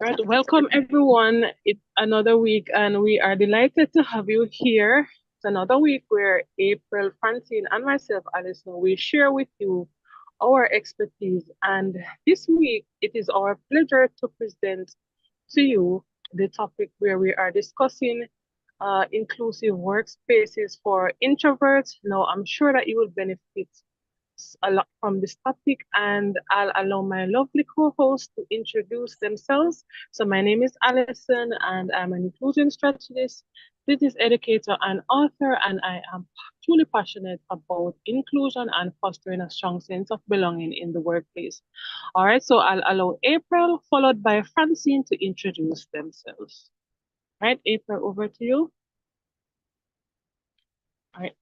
Right, welcome everyone. It's another week, and we are delighted to have you here. It's another week where April, Francine, and myself, Alison, will share with you our expertise. And this week, it is our pleasure to present to you the topic where we are discussing inclusive workspaces for introverts. Now, I'm sure that you will benefit a lot from this topic, and I'll allow my lovely co-hosts to introduce themselves. So my name is Alison, and I'm an inclusion strategist, business educator, and author, and I am truly passionate about inclusion and fostering a strong sense of belonging in the workplace. All right, so I'll allow April, followed by Francine, to introduce themselves. All right, April, over to you. All right,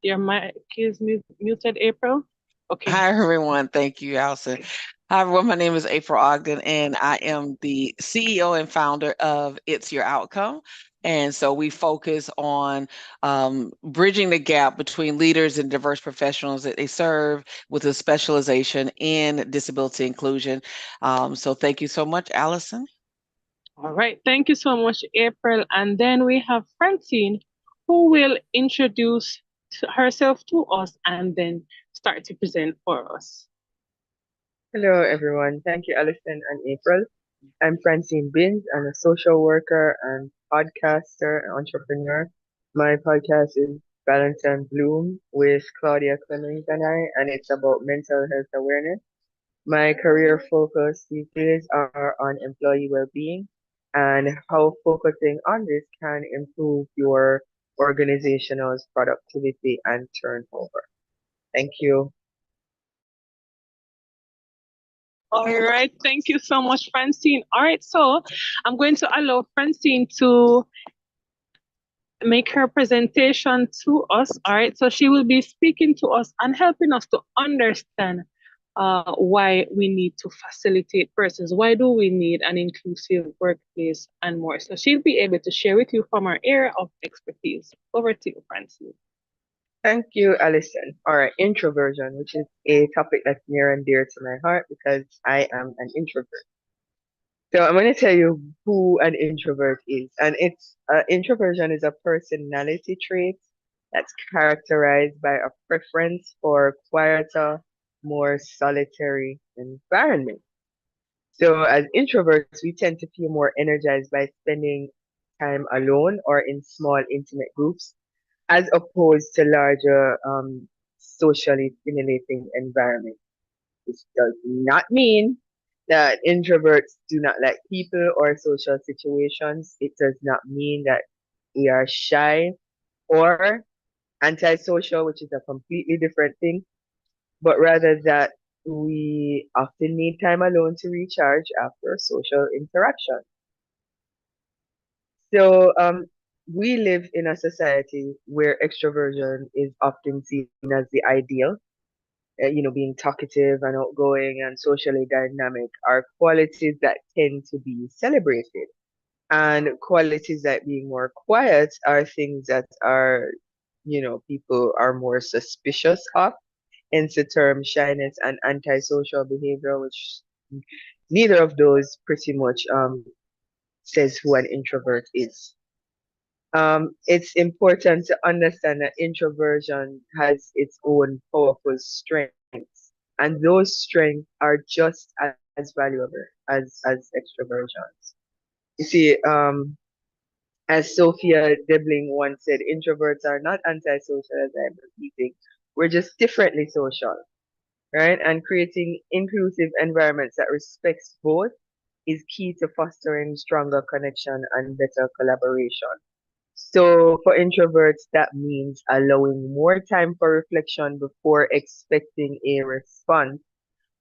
your mic is muted, April. Okay. Hi, everyone. Thank you, Allison. Hi, everyone. My name is April Ogden, and I am the CEO and founder of It's Your Outcome. And so we focus on bridging the gap between leaders and diverse professionals that they serve with a specialization in disability inclusion. So thank you so much, Allison. All right. Thank you so much, April. And then we have Francine, who will introduce herself to us and then start to present for us. Hello, everyone. Thank you, Alison and April. I'm Francine Binns. I'm a social worker and podcaster and entrepreneur. My podcast is Balance and Bloom with Claudia Clemens and I, and it's about mental health awareness. My career focus these days are on employee well-being and how focusing on this can improve your organization's productivity and turnover. Thank you. All right. Thank you so much, Francine. All right. So I'm going to allow Francine to make her presentation to us. All right. So she will be speaking to us and helping us to understand why we need to facilitate persons. Why do we need an inclusive workplace and more? So she'll be able to share with you from her area of expertise. Over to you, Francine. Thank you, Alison. All right, introversion, which is a topic that's near and dear to my heart because I am an introvert. So I'm going to tell you who an introvert is, and it's introversion is a personality trait that's characterized by a preference for quieter, more solitary environment. So as introverts, we tend to feel more energized by spending time alone or in small, intimate groups as opposed to larger socially stimulating environments. This does not mean that introverts do not like people or social situations. It does not mean that we are shy or antisocial, which is a completely different thing, but rather that we often need time alone to recharge after social interaction. So, we live in a society where extroversion is often seen as the ideal. Being talkative and outgoing and socially dynamic are qualities that tend to be celebrated. And qualities that being more quiet are things that people are more suspicious of. Hence the term shyness and antisocial behavior, which neither of those pretty much says who an introvert is. It's important to understand that introversion has its own powerful strengths, and those strengths are just as valuable as extroversions. You see, as Sophia Debling once said, introverts are not antisocial as I'm repeating. We're just differently social, right? And creating inclusive environments that respects both is key to fostering stronger connection and better collaboration. So for introverts, that means allowing more time for reflection before expecting a response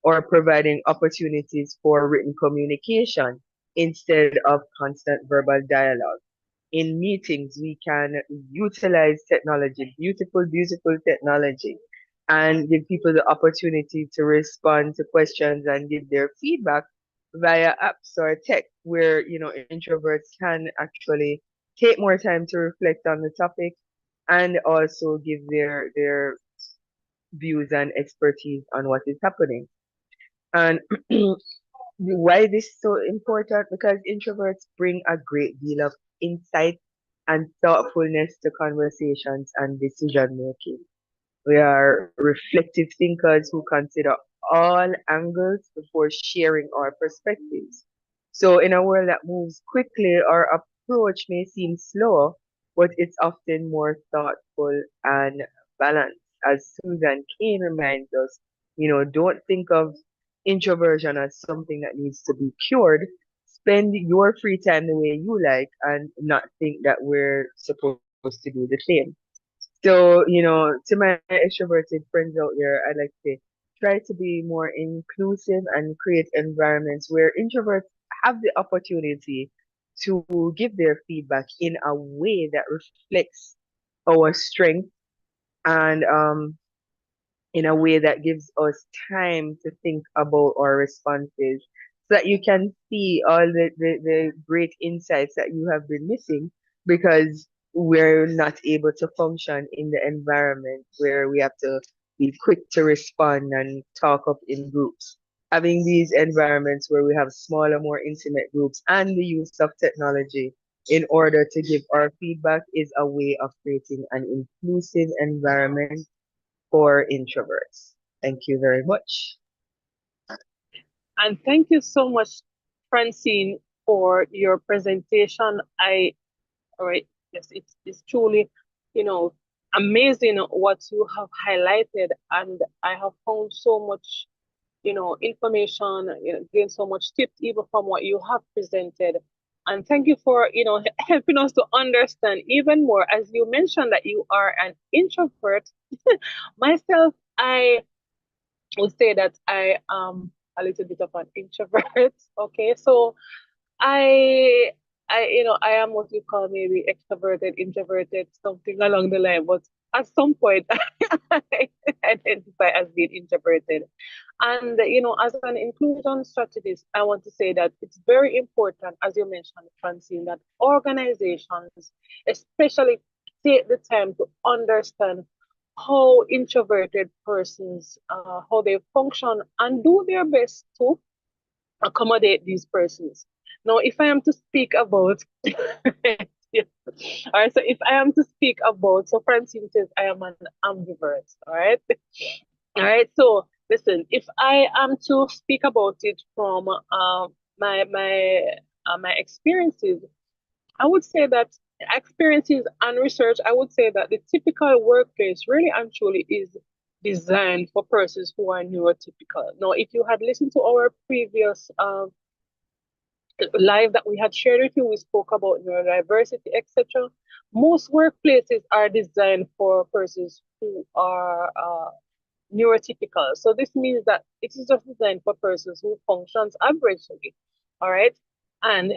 or providing opportunities for written communication instead of constant verbal dialogue. In meetings, we can utilize technology, beautiful technology, and give people the opportunity to respond to questions and give their feedback via apps or text, where introverts can actually take more time to reflect on the topic and also give their views and expertise on what is happening. And why this is so important? Because introverts bring a great deal of insight and thoughtfulness to conversations and decision making. We are reflective thinkers who consider all angles before sharing our perspectives. So, in a world that moves quickly, our approach may seem slow, but it's often more thoughtful and balanced. As Susan Cain reminds us, don't think of introversion as something that needs to be cured. Spend your free time the way you like and not think that we're supposed to do the same. So, to my extroverted friends out there, I'd like to say try to be more inclusive and create environments where introverts have the opportunity to give their feedback in a way that reflects our strength and in a way that gives us time to think about our responses so that you can see all the great insights that you have been missing because we're not able to function in the environment where we have to be quick to respond and talk up in groups. Having these environments where we have smaller, more intimate groups and the use of technology in order to give our feedback is a way of creating an inclusive environment for introverts. Thank you very much. And thank you so much, Francine, for your presentation. All right, yes, it's truly, you know, amazing what you have highlighted, and I have found so much, information, gained so much tips even from what you have presented. And thank you for, helping us to understand even more. As you mentioned that you are an introvert, myself, I would say that I am a little bit of an introvert. Okay, so I I am what you call maybe extroverted, introverted, something along the line. But at some point, I identify as being introverted. And as an inclusion strategist, I want to say that it's very important, as you mentioned, Francine, that organizations, especially, take the time to understand how introverted persons, how they function, and do their best to accommodate these persons. Now, if I am to speak about, yeah. All right, so if I am to speak about, so Francine says I am an ambivert, all right? All right, so listen, if I am to speak about it from my experiences, I would say that experiences and research, I would say that the typical workplace really and truly is designed for persons who are neurotypical. Now, if you had listened to our previous live that we had shared with you, we spoke about neurodiversity, etc. Most workplaces are designed for persons who are neurotypical. So this means that it is just designed for persons who functions averagely. All right. And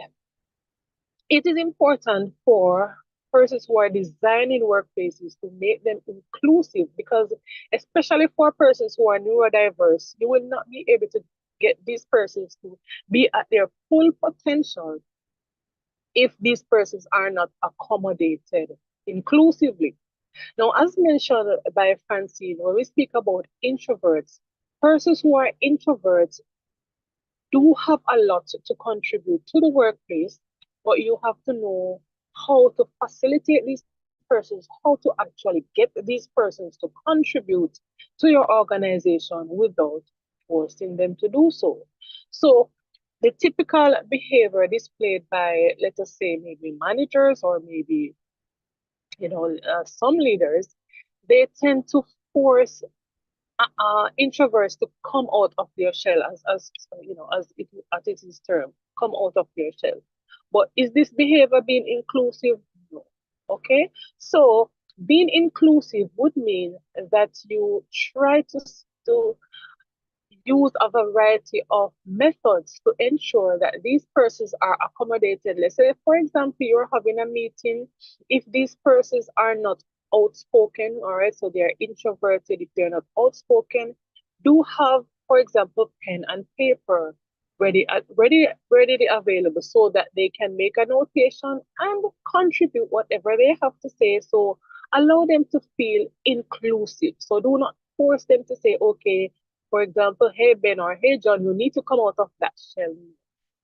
it is important for persons who are designing workplaces to make them inclusive because, especially for persons who are neurodiverse, you will not be able to get these persons to be at their full potential if these persons are not accommodated inclusively. Now, as mentioned by Francine, when we speak about introverts, persons who are introverts do have a lot to contribute to the workplace, but you have to know how to facilitate these persons, how to actually get these persons to contribute to your organization without forcing them to do so. So, the typical behavior displayed by, let us say, maybe managers or maybe some leaders, they tend to force introverts to come out of their shell, as it is termed, come out of their shell. But is this behavior being inclusive? No. Okay, so being inclusive would mean that you try to use a variety of methods to ensure that these persons are accommodated. Let's say, for example, you're having a meeting. If these persons are not outspoken, all right, so they're introverted, if they're not outspoken, do have, for example, pen and paper ready available so that they can make a notation and contribute whatever they have to say. So allow them to feel inclusive. So do not force them to say, okay, For example, hey Ben or hey John, you need to come out of that shell.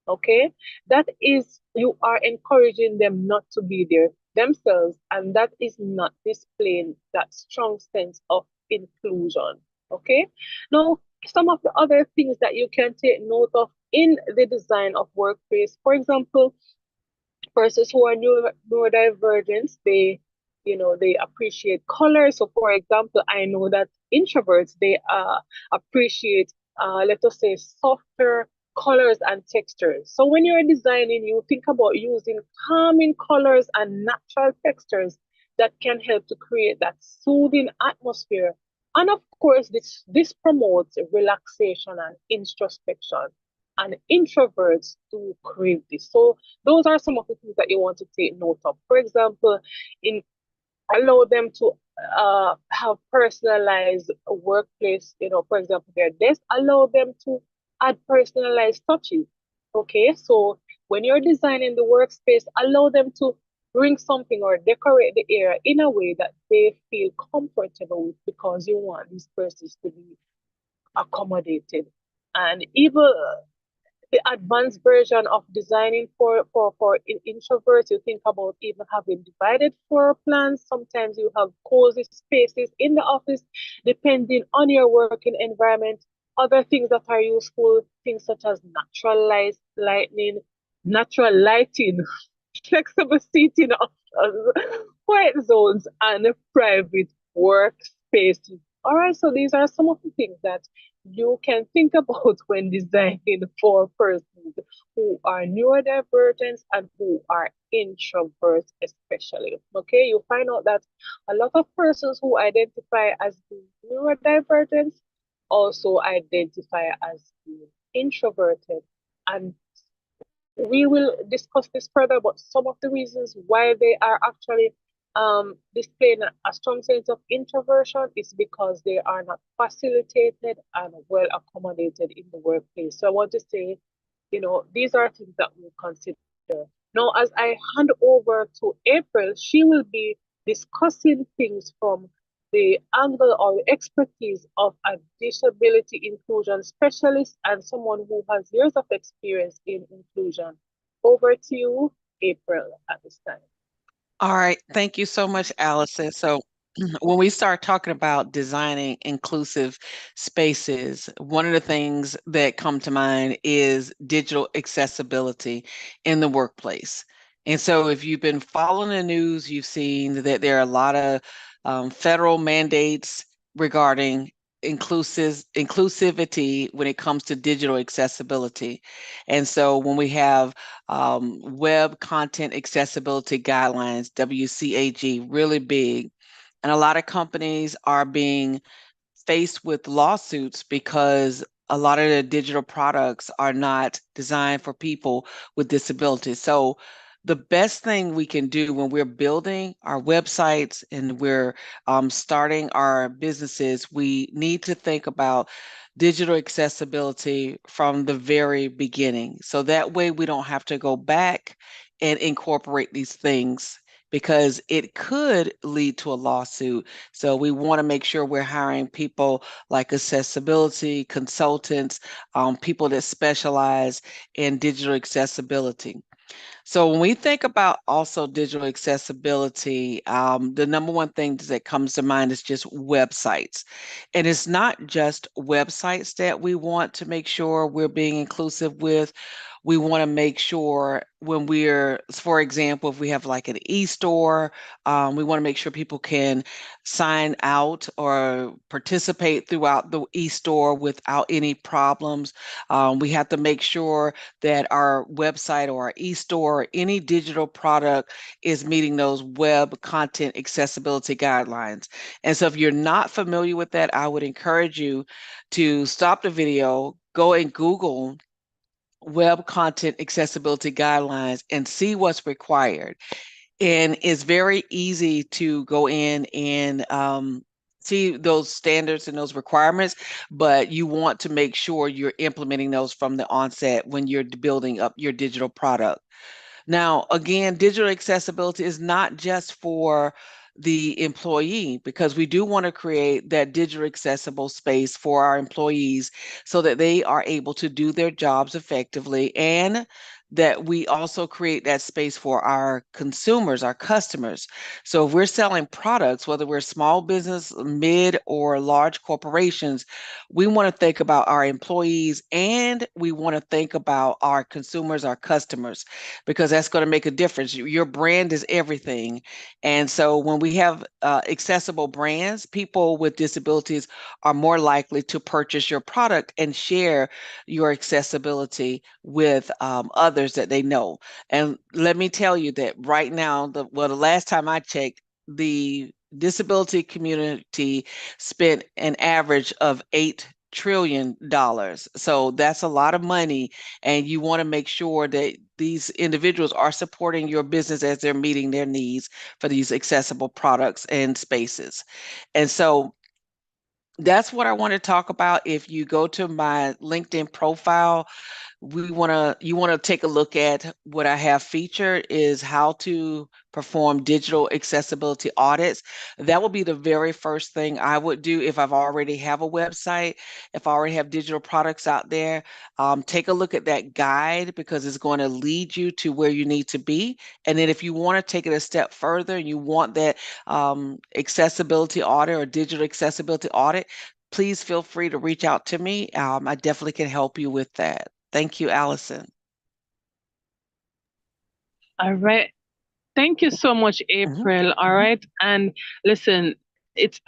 Okay, that is, you are encouraging them not to be there themselves, and that is not displaying that strong sense of inclusion. Okay, now some of the other things that you can take note of in the design of workplace, for example, persons who are neurodivergent, they appreciate color. So for example, I know that introverts, they appreciate, let us say, softer colors and textures. So when you're designing, you think about using calming colors and natural textures that can help to create that soothing atmosphere. And of course, this promotes relaxation and introspection, and introverts do crave this. So those are some of the things that you want to take note of. For example, in allow them to have personalized workplace, for example, their desk, allow them to add personalized touches. Okay, so when you're designing the workspace, allow them to bring something or decorate the area in a way that they feel comfortable with, because you want these persons to be accommodated. And even the advanced version of designing for introverts, you think about even having divided floor plans. Sometimes you have cozy spaces in the office, depending on your working environment. Other things that are useful, things such as natural lighting, flexible seating options, quiet zones, and private workspaces. All right, so these are some of the things that you can think about when designing for persons who are neurodivergent and who are introverts, especially. Okay, you find out that a lot of persons who identify as being neurodivergent also identify as being introverted. And we will discuss this further, but some of the reasons why they are actually displaying a strong sense of introversion is because they are not facilitated and well accommodated in the workplace. So I want to say, these are things that we'll consider. Now, as I hand over to April, she will be discussing things from the angle or the expertise of a disability inclusion specialist and someone who has years of experience in inclusion. Over to you, April, at this time. All right. Thank you so much, Allison. So, when we start talking about designing inclusive spaces, one of the things that come to mind is digital accessibility in the workplace. And so, if you've been following the news, you've seen that there are a lot of federal mandates regarding inclusivity when it comes to digital accessibility. And so, when we have web content accessibility guidelines, WCAG, really big, and a lot of companies are being faced with lawsuits because a lot of the digital products are not designed for people with disabilities. So the best thing we can do when we're building our websites and we're starting our businesses, we need to think about digital accessibility from the very beginning. So that way we don't have to go back and incorporate these things because it could lead to a lawsuit. So we want to make sure we're hiring people like accessibility consultants, people that specialize in digital accessibility. So when we think about also digital accessibility, the number one thing that comes to mind is just websites. And it's not just websites that we want to make sure we're being inclusive with. We want to make sure when we're, for example, if we have like an e-store, we want to make sure people can sign out or participate throughout the e-store without any problems. We have to make sure that our website or our e-store or any digital product is meeting those web content accessibility guidelines. And so if you're not familiar with that, I would encourage you to stop the video, go and Google web content accessibility guidelines and see what's required. And it's very easy to go in and see those standards and those requirements, but you want to make sure you're implementing those from the onset when you're building up your digital product. Now, again, digital accessibility is not just for the employee, because we do want to create that digital accessible space for our employees so that they are able to do their jobs effectively, and that we also create that space for our consumers, our customers. So if we're selling products, whether we're small business, mid or large corporations, we want to think about our employees and we want to think about our consumers, our customers, because that's going to make a difference. Your brand is everything. And so when we have accessible brands, people with disabilities are more likely to purchase your product and share your accessibility with others that they know. And let me tell you that right now, the last time I checked, the disability community spent an average of $8 trillion. So that's a lot of money. And you want to make sure that these individuals are supporting your business as they're meeting their needs for these accessible products and spaces. And so that's what I want to talk about. If you go to my LinkedIn profile, you want to take a look at what I have featured is how to perform digital accessibility audits. That will be the very first thing I would do if I've already have a website, if I already have digital products out there. Take a look at that guide because it's going to lead you to where you need to be. And then if you want to take it a step further and you want that accessibility audit or digital accessibility audit, please feel free to reach out to me. I definitely can help you with that. Thank you, Allison. All right. Thank you so much, Mhm. April. All right. And listen, it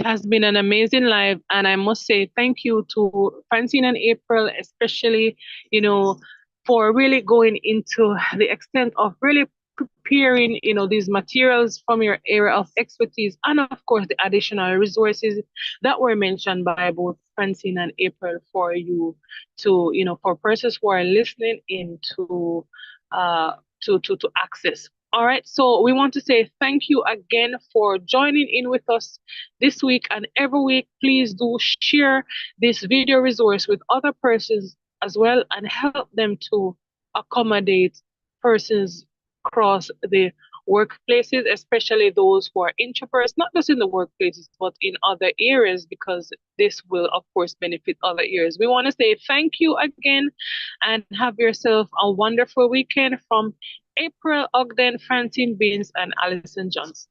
has been an amazing live. And I must say thank you to Francine and April, especially, you know, for really going into the extent of really preparing, these materials from your area of expertise. And of course, the additional resources that were mentioned by both Francine and April for you to, for persons who are listening in uh, to access. All right. So we want to say thank you again for joining in with us this week and every week. Please do share this video resource with other persons as well and help them to accommodate persons across the workplaces, especially those who are introverts, not just in the workplaces, but in other areas, because this will, of course, benefit other areas. We want to say thank you again and have yourself a wonderful weekend from April Ogden, Francine Beans, and Alison Johnson.